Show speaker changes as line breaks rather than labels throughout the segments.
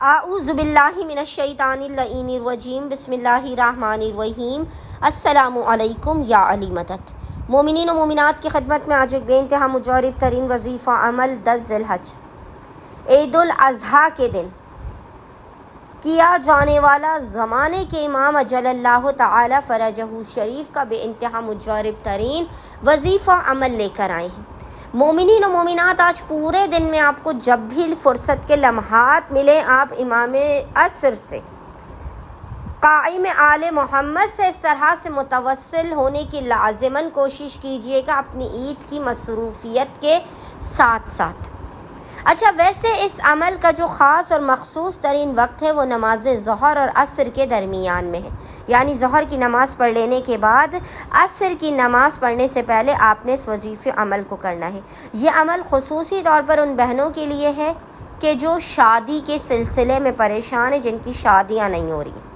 اعوذ باللہ من الشیطان اللعین الرجیم بسم اللہ الرحمن الرحیم۔ السلام علیکم یا علی مدد۔ مومنین و مومنات کی خدمت میں آج ایک بے انتہا مجرب ترین وظیفہ عمل 10 ذی الحج عید الاضحیٰ کے دن کیا جانے والا زمانے کے امام اجل اللہ تعالی فرجہ شریف کا بے انتہا مجرب ترین وظیفہ عمل لے کر آئے ہیں۔ مومنین و مومنات، آج پورے دن میں آپ کو جب بھی فرصت کے لمحات ملے، آپ امام عصر سے، قائم آل محمد سے اس طرح سے متوسل ہونے کی لازماً کوشش کیجیے گا اپنی عید کی مصروفیت کے ساتھ ساتھ۔ اچھا، ویسے اس عمل کا جو خاص اور مخصوص ترین وقت ہے وہ نماز ظہر اور عصر کے درمیان میں ہے، یعنی ظہر کی نماز پڑھ لینے کے بعد عصر کی نماز پڑھنے سے پہلے آپ نے اس وظیفے عمل کو کرنا ہے۔ یہ عمل خصوصی طور پر ان بہنوں کے لیے ہے کہ جو شادی کے سلسلے میں پریشان ہیں، جن کی شادیاں نہیں ہو رہی ہیں،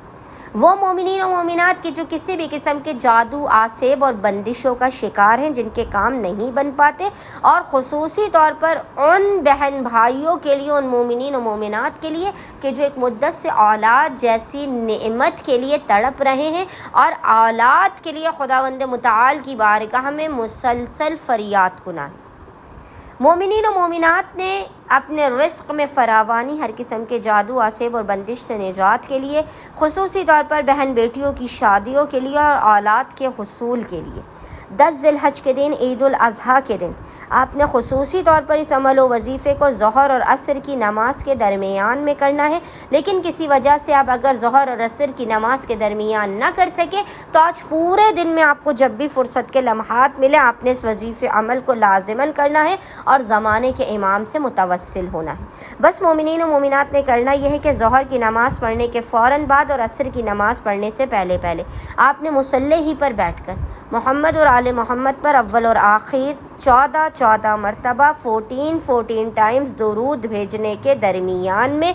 وہ مومنین و مومنات کی جو کسی بھی قسم کے جادو، آسیب اور بندشوں کا شکار ہیں، جن کے کام نہیں بن پاتے، اور خصوصی طور پر ان بہن بھائیوں کے لیے، ان مومنین و مومنات کے لیے کہ جو ایک مدت سے اولاد جیسی نعمت کے لیے تڑپ رہے ہیں اور اولاد کے لیے خداوند متعال کی بارگاہ میں مسلسل فریاد کناں ہیں۔ مومنین و مومنات نے اپنے رزق میں فراوانی، ہر قسم کے جادو، آسیب اور بندش سے نجات کے لیے، خصوصی طور پر بہن بیٹیوں کی شادیوں کے لیے اور اولاد کے حصول کے لیے 10 ذی الحج کے دن، عید الاضحیٰ کے دن، آپ نے خصوصی طور پر اس عمل و وظیفے کو ظہر اور عصر کی نماز کے درمیان میں کرنا ہے۔ لیکن کسی وجہ سے آپ اگر ظہر اور عصر کی نماز کے درمیان نہ کر سکے تو آج پورے دن میں آپ کو جب بھی فرصت کے لمحات ملے، آپ نے اس وظیفے عمل کو لازماً کرنا ہے اور زمانے کے امام سے متوسل ہونا ہے۔ بس مومنین و مومنات نے کرنا یہ ہے کہ ظہر کی نماز پڑھنے کے فوراً بعد اور عصر کی نماز پڑھنے سے پہلے آپ نے مصلی ہی پر بیٹھ کر محمد اور آل محمد پر اول اور آخر 14 مرتبہ 14 ٹائمز درود بھیجنے کے درمیان میں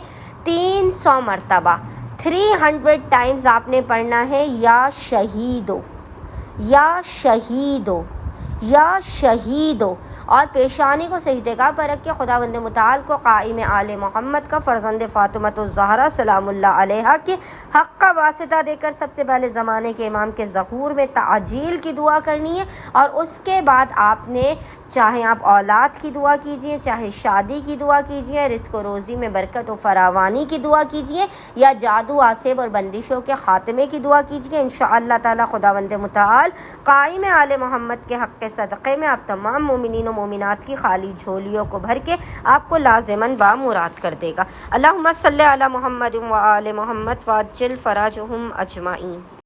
300 مرتبہ 300 ٹائمز آپ نے پڑھنا ہے، یا شہیدو یا شہیدو یا شہیدو، اور پیشانی کو سجدگاہ پر رکھ کے خداوند متعال کو قائم آل محمد کا فرزند فاطمۃ الزہرا سلام اللہ علیہا کے حق کا واسطہ دے کر سب سے پہلے زمانے کے امام کے ظہور میں تعجیل کی دعا کرنی ہے، اور اس کے بعد آپ نے چاہے آپ اولاد کی دعا کیجئے، چاہے شادی کی دعا کیجئے، رزق و روزی میں برکت و فراوانی کی دعا کیجئے، یا جادو، آسیب اور بندشوں کے خاتمے کی دعا کیجئے۔ انشاءاللہ تعالی خداوند متعال قائم آل محمد کے حق کے صدقے میں آپ تمام مومنین و مومنات کی خالی جھولیوں کو بھر کے آپ کو لازماً بامراد کر دے گا۔ اللہم صلی علی محمد و آل محمد وعجل فراجہم اجمعین۔